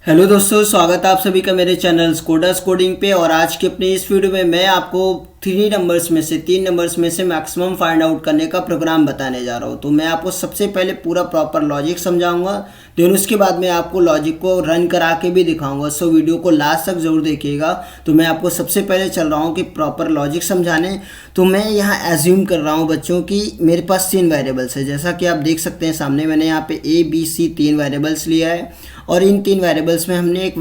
Hello दोस्तों, स्वागत है आप सभी का मेरे चैनल कोडर्स कोडिंग पे। और आज के अपने इस वीडियो में मैं आपको तीन नंबर्स में से मैक्सिमम फाइंड आउट करने का प्रोग्राम बताने जा रहा हूँ। तो मैं आपको सबसे पहले पूरा प्रॉपर लॉजिक समझाऊंगा, देन उसके बाद मैं आपको लॉजिक को रन करा के भी दिखाऊंगा। सो वीडियो को लास्ट तक जरूर देखिएगा। तो मैं आपको सबसे पहले चल रहा हूँ कि प्रॉपर लॉजिक समझाने। तो मैं यहाँ एज्यूम कर रहा हूँ बच्चों की मेरे पास 3 वेरिएबल्स है। जैसा कि आप देख सकते हैं सामने मैंने यहाँ पे A B C 3 वेरिएबल्स लिया है और इन 3 वेरिएबल्स में हमने एक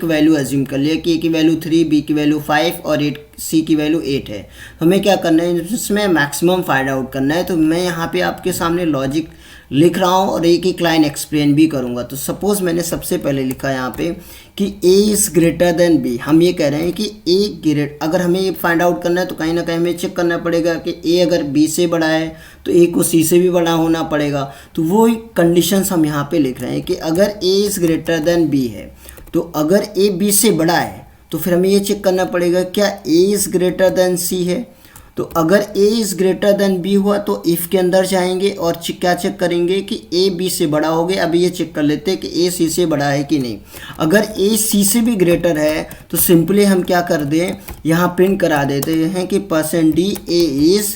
वैल्यू एज्यूम कर लिया कि A की वैल्यू 3, B की वैल्यू 5 और C की वैल्यू 8 है। हमें क्या करना है, इसमें मैक्सिमम फाइंड आउट करना है। तो मैं यहाँ पे आपके सामने लॉजिक लिख रहा हूँ और एक लाइन एक्सप्लेन भी करूँगा। तो सपोज़ मैंने सबसे पहले लिखा यहाँ पे कि A is greater than B। हम ये कह रहे हैं कि अगर हमें ये फाइंड आउट करना है तो कहीं ना कहीं हमें चेक करना पड़ेगा कि A अगर B से बड़ा है तो A को C से भी बड़ा होना पड़ेगा। तो वो कंडीशंस हम यहाँ पे लिख रहे हैं कि अगर A is greater than B है तो अगर A B से बड़ा है तो फिर हमें ये चेक करना पड़ेगा क्या A is greater then C है। तो अगर A is greater than B हुआ तो इफ़ के अंदर जाएंगे और क्या चेक करेंगे कि A B से बड़ा हो गया। अभी ये चेक कर लेते हैं कि A C से बड़ा है कि नहीं। अगर A C से भी ग्रेटर है तो सिंपली हम क्या कर दें, यहाँ प्रिंट करा देते हैं कि %D A इज़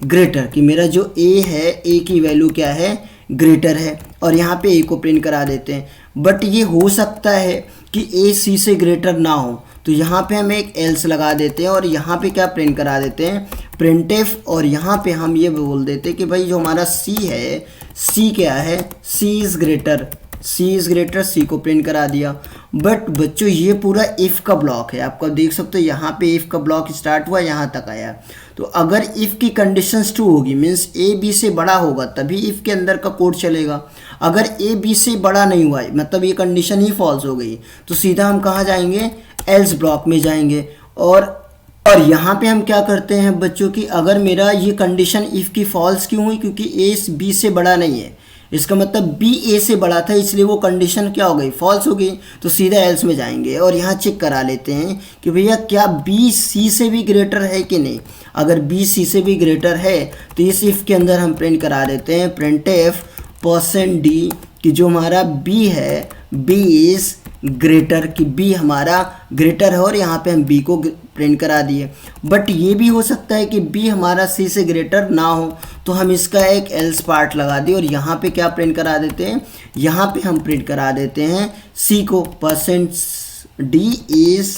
ग्रेटर, कि मेरा जो A है A की वैल्यू क्या है, ग्रेटर है। और यहाँ पे A को प्रिंट करा देते हैं। बट ये हो सकता है कि A C से ग्रेटर ना हो, तो यहाँ पे हम एक एल्स लगा देते हैं और यहाँ पे क्या प्रिंट करा देते हैं, प्रिंटफ। और यहाँ पे हम ये बोल देते हैं कि भाई जो हमारा C है, C क्या है, C इज़ ग्रेटर, C को प्रिंट करा दिया। बट बच्चों ये पूरा इफ़ का ब्लॉक है, आपको देख सकते हो यहाँ पे इफ़ का ब्लॉक स्टार्ट हुआ, यहाँ तक आया। तो अगर इफ़ की कंडीशंस ट्रू होगी, मीन्स A B से बड़ा होगा तभी इफ़ के अंदर का कोड चलेगा। अगर A B से बड़ा नहीं हुआ है मतलब ये कंडीशन ही फॉल्स हो गई, तो सीधा हम कहाँ जाएंगे, एल्स ब्लॉक में जाएंगे। और यहाँ पे हम क्या करते हैं बच्चों की, अगर मेरा ये कंडीशन इफ़ की फॉल्स क्यों हुई, क्योंकि A B से बड़ा नहीं है, इसका मतलब B A से बड़ा था, इसलिए वो कंडीशन क्या हो गई, फॉल्स हो गई। तो सीधा एल्स में जाएंगे और यहाँ चेक करा लेते हैं कि भैया क्या B C से भी ग्रेटर है कि नहीं। अगर B C से भी ग्रेटर है तो इस इफ़ के अंदर हम प्रिंट करा देते हैं printf %D कि जो हमारा B है B इज़ ग्रेटर, कि B हमारा ग्रेटर है। और यहाँ पे हम B को प्रिंट करा दिए। बट ये भी हो सकता है कि B हमारा C से ग्रेटर ना हो, तो हम इसका एक एल्स पार्ट लगा दिए और यहाँ पे क्या प्रिंट करा देते हैं, यहाँ पे हम प्रिंट करा देते हैं C को %D इज़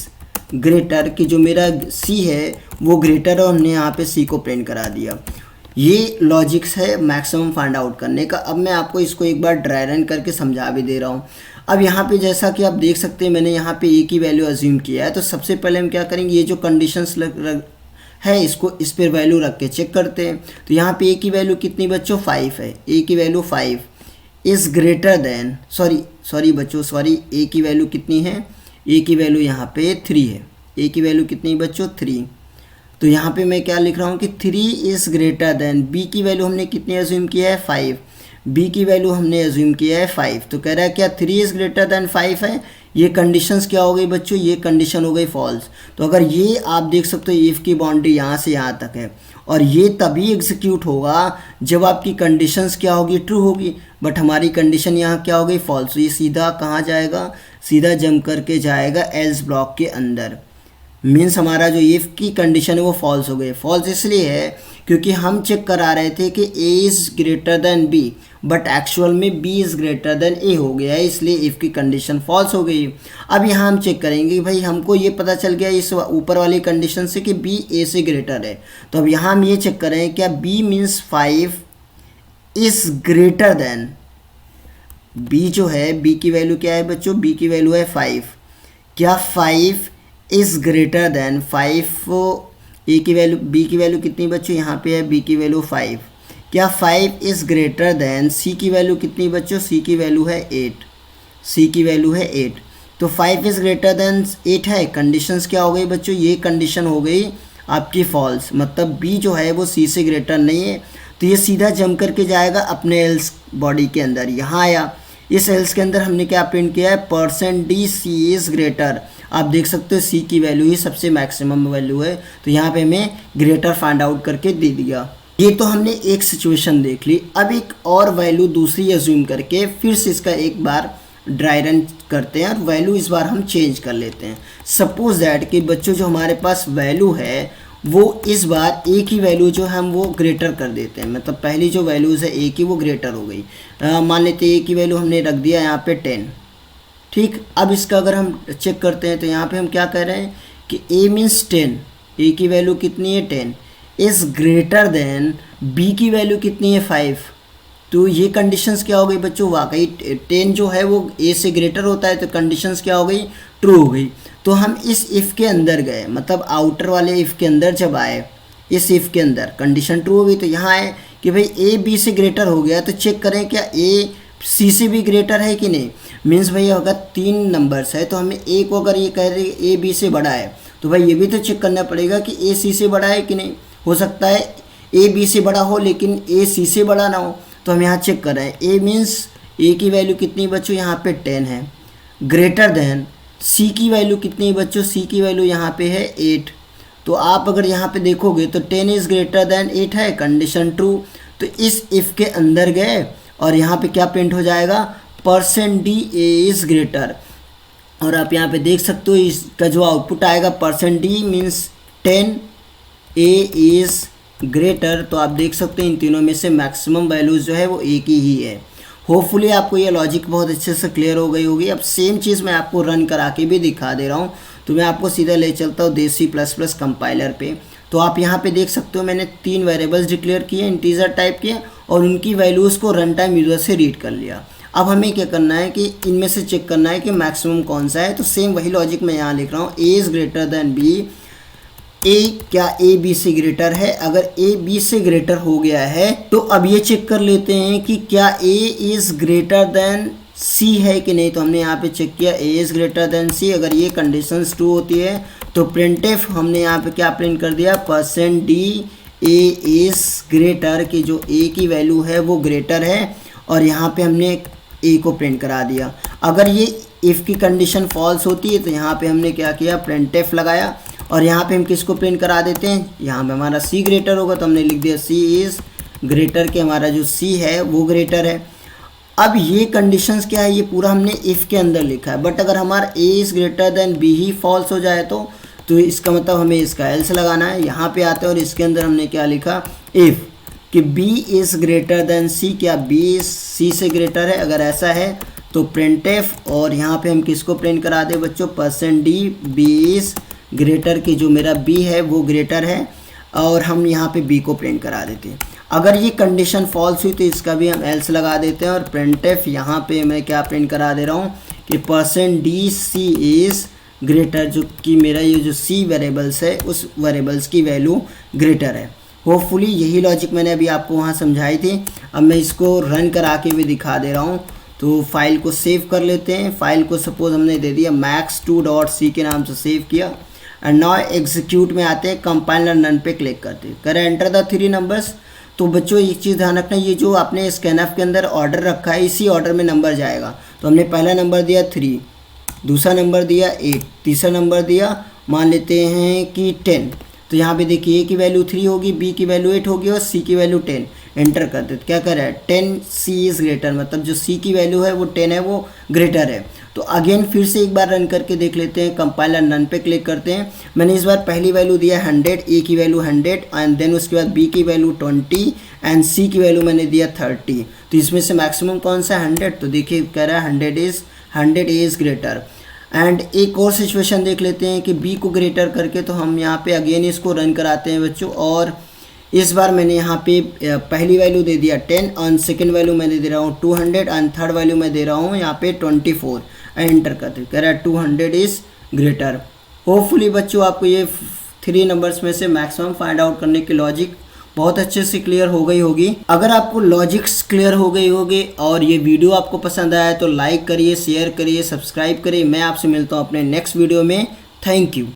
ग्रेटर, कि जो मेरा C है वो ग्रेटर है। हमने यहाँ पे C को प्रिंट करा दिया। ये लॉजिक्स है मैक्सिमम फाइंड आउट करने का। अब मैं आपको इसको एक बार ड्राई रन करके समझा भी दे रहा हूँ। अब यहाँ पे जैसा कि आप देख सकते हैं मैंने यहाँ पे A की वैल्यू अज्यूम किया है। तो सबसे पहले हम क्या करेंगे, ये जो कंडीशंस है इसको इस पर वैल्यू रख के चेक करते हैं। तो यहाँ पे A की वैल्यू कितनी बच्चों, 5 है। A की value 5 is greater then sorry बच्चों A की वैल्यू कितनी है, A की वैल्यू यहाँ पे 3 है। A की वैल्यू कितनी बच्चों, 3। तो यहाँ पे मैं क्या लिख रहा हूँ कि 3 इज़ ग्रेटर देन, B की वैल्यू हमने कितनी एज्यूम किया है, 5। B की वैल्यू हमने एज्यूम किया है 5। तो कह रहा है क्या 3 इज़ ग्रेटर देन 5 है। ये कंडीशंस क्या हो गई बच्चों, ये कंडीशन हो गई फॉल्स। तो अगर ये आप देख सकते हो इफ़ की बाउंड्री यहाँ से यहाँ तक है और ये तभी एग्जीक्यूट होगा जब आपकी कंडीशंस क्या होगी, ट्रू होगी। बट हमारी कंडीशन यहाँ क्या हो गई, फॉल्स। ये सीधा कहाँ जाएगा, सीधा जंप करके जाएगा एल्स ब्लॉक के अंदर। मीन्स हमारा जो इफ़ की कंडीशन है वो फॉल्स हो गई। फॉल्स इसलिए है क्योंकि हम चेक करा रहे थे कि A is greater than B, but actual में B is greater then A हो गया है, इसलिए इफ़ की कंडीशन फॉल्स हो गई। अब यहाँ हम चेक करेंगे कि भाई हमको ये पता चल गया इस ऊपर वाली कंडीशन से कि B A से ग्रेटर है। तो अब यहाँ हम ये चेक करें क्या B means 5 is greater than B। जो है B की वैल्यू क्या है बच्चों, B की वैल्यू है 5। क्या 5 इज़ ग्रेटर देन 5, A की वैल्यू, B की वैल्यू कितनी बच्चों, यहाँ पे है B की वैल्यू 5। क्या 5 इज़ ग्रेटर देन C की वैल्यू कितनी बच्चों, C की वैल्यू है 8। C की वैल्यू है 8। तो 5 इज़ ग्रेटर देन 8 है। कंडीशंस क्या हो गई बच्चों, ये कंडीशन हो गई आपकी फॉल्स, मतलब B जो है वो C से ग्रेटर नहीं है। तो ये सीधा जंप करके जाएगा अपने एल्स बॉडी के अंदर। यहाँ आया, इस एल्स के अंदर हमने क्या प्रिंट किया है, %D C इज़ ग्रेटर। आप देख सकते हो C की वैल्यू ही सबसे मैक्सिमम वैल्यू है, तो यहाँ पे हमें ग्रेटर फाइंड आउट करके दे दिया। ये तो हमने एक सिचुएशन देख ली। अब एक और वैल्यू दूसरी एज्यूम करके फिर से इसका एक बार ड्राई रन करते हैं और वैल्यू इस बार हम चेंज कर लेते हैं। सपोज दैट कि बच्चों जो हमारे पास वैल्यू है वो इस बार ए की वैल्यू जो हम वो ग्रेटर कर देते हैं, मतलब पहली जो वैल्यूज़ है ए की वो ग्रेटर हो गई। मान लेते हैं ए की वैल्यू हमने रख दिया यहाँ पे 10, ठीक। अब इसका अगर हम चेक करते हैं तो यहाँ पे हम क्या कह रहे हैं कि a मीन्स 10, a की वैल्यू कितनी है 10, इज़ ग्रेटर देन b की वैल्यू कितनी है 5। तो ये कंडीशंस क्या हो गई बच्चों, वाकई 10 जो है वो a से ग्रेटर होता है, तो कंडीशंस क्या हो गई, ट्रू हो गई। तो हम इस इफ़ के अंदर गए, मतलब आउटर वाले इफ़ के अंदर जब आए, इस इफ़ के अंदर कंडीशन ट्रू हो गई, तो यहाँ आए कि भाई a b से ग्रेटर हो गया, तो चेक करें क्या a c से भी ग्रेटर है कि नहीं। मीन्स भाई अगर 3 नंबर्स है तो हमें a को अगर ये कह रहे a b से बड़ा है तो भाई ये भी तो चेक करना पड़ेगा कि a c से बड़ा है कि नहीं। हो सकता है a b से बड़ा हो लेकिन a c से बड़ा ना हो, तो हम यहाँ चेक कर रहे हैं। a मीन्स a की वैल्यू कितनी बच्चों, यहाँ पे 10 है, ग्रेटर देन c की वैल्यू कितनी बच्चों, c की वैल्यू यहाँ पे है 8। तो आप अगर यहाँ पे देखोगे तो 10 इज़ ग्रेटर देन 8 है, कंडीशन ट्रू। तो इस इफ़ के अंदर गए और यहाँ पे क्या प्रिंट हो जाएगा, % d a इज़ ग्रेटर। और आप यहाँ पे देख सकते हो इसका जो आउटपुट आएगा %d means 10 a is greater. तो आप देख सकते हैं इन तीनों में से मैक्सिमम वैल्यूज़ जो है वो एक ही है। होपफुली आपको ये लॉजिक बहुत अच्छे से क्लियर हो गई होगी। अब सेम चीज़ मैं आपको रन करा के भी दिखा दे रहा हूँ, तो मैं आपको सीधा ले चलता हूँ C++ कंपाइलर पे। तो आप यहाँ पे देख सकते हो मैंने 3 वेरिएबल्स डिक्लेयर किए, इंटीजर टाइप के, और उनकी वैल्यूज़ को रन टाइम यूज़र से रीड कर लिया। अब हमें क्या करना है कि इनमें से चेक करना है कि मैक्सिमम कौन सा है। तो सेम वही लॉजिक मैं यहाँ लिख रहा हूँ, a is greater than b। a क्या a b से ग्रेटर है, अगर a b से ग्रेटर हो गया है तो अब ये चेक कर लेते हैं कि क्या a is greater then c है कि नहीं। तो हमने यहाँ पे चेक किया a is greater then c। अगर ये कंडीशंस ट्रू होती है तो printf हमने यहाँ पे क्या प्रिंट कर दिया, %d a इज़ ग्रेटर, कि जो a की वैल्यू है वो ग्रेटर है, और यहाँ पे हमने a को प्रिंट करा दिया। अगर ये इफ़ की कंडीशन फॉल्स होती है तो यहाँ पे हमने क्या किया, printf लगाया, और यहाँ पे हम किसको प्रिंट करा देते हैं, यहाँ पे हमारा c ग्रेटर होगा तो हमने लिख दिया c इज़ ग्रेटर, कि हमारा जो c है वो ग्रेटर है। अब ये कंडीशंस क्या है, ये पूरा हमने इफ़ के अंदर लिखा है, बट अगर हमारा a is greater than b ही फॉल्स हो जाए तो इसका मतलब हमें इसका एल्स लगाना है। यहाँ पे आते हैं और इसके अंदर हमने क्या लिखा, इफ़ कि b is greater then c, क्या b c से ग्रेटर है, अगर ऐसा है तो printf, और यहाँ पे हम किसको प्रिंट करा दे बच्चों, %d b इज़ ग्रेटर, की जो मेरा b है वो ग्रेटर है, और हम यहाँ पे b को प्रिंट करा देते हैं। अगर ये कंडीशन फॉल्स हुई तो इसका भी हम एल्स लगा देते हैं, और printf यहाँ पे मैं क्या प्रिंट करा दे रहा हूँ कि %d c इज़ ग्रेटर, जो कि मेरा ये जो c वेरिएबल्स है उस वेरिएबल्स की वैल्यू ग्रेटर है। होपफुली यही लॉजिक मैंने अभी आपको वहाँ समझाई थी। अब मैं इसको रन करा के भी दिखा दे रहा हूँ। तो फाइल को सेव कर लेते हैं। फाइल को सपोज हमने दे दिया max2.c के नाम से सेव किया, एंड नाउ एग्जीक्यूट में आते हैं, कंपाइलर नन पे क्लिक करते हैं, करें एंटर द 3 नंबर्स। तो बच्चों एक चीज़ ध्यान रखना, ये जो आपने स्कैनफ के अंदर ऑर्डर रखा है इसी ऑर्डर में नंबर जाएगा। तो हमने पहला नंबर दिया 3, दूसरा नंबर दिया 8, तीसरा नंबर दिया मान लेते हैं कि 10। तो यहाँ पे देखिए a की वैल्यू 3 होगी, b की वैल्यू 8 होगी और c की वैल्यू 10। एंटर करते तो क्या कर रहा है, 10 c इज़ ग्रेटर, मतलब जो c की वैल्यू है वो 10 है, वो ग्रेटर है। तो अगेन फिर से एक बार रन करके देख लेते हैं, कंपाइलर नन पे क्लिक करते हैं। मैंने इस बार पहली वैल्यू दिया 100, a की वैल्यू 100, एंड देन उसके बाद b की वैल्यू 20 एंड c की वैल्यू मैंने दिया 30। तो इसमें से मैक्सिमम कौन सा 100, तो देखिए कह रहा है 100 इज़ ग्रेटर। एंड एक और सिचुएशन देख लेते हैं कि b को ग्रेटर करके, तो हम यहाँ पे अगेन इसको रन कराते हैं बच्चों, और इस बार मैंने यहाँ पे पहली वैल्यू दे दिया 10, और सेकंड वैल्यू मैं दे रहा हूँ 200, एंड थर्ड वैल्यू मैं दे रहा हूँ यहाँ पे 24। एंटर करते कह रहा है 200 इज़ ग्रेटर। होपफुली बच्चों आपको ये 3 नंबर्स में से मैक्सिमम फाइंड आउट करने की लॉजिक बहुत अच्छे से क्लियर हो गई होगी। अगर आपको लॉजिक्स क्लियर हो गई होगी और ये वीडियो आपको पसंद आया तो लाइक करिए, शेयर करिए, सब्सक्राइब करिए। मैं आपसे मिलता हूँ अपने नेक्स्ट वीडियो में। Thank you.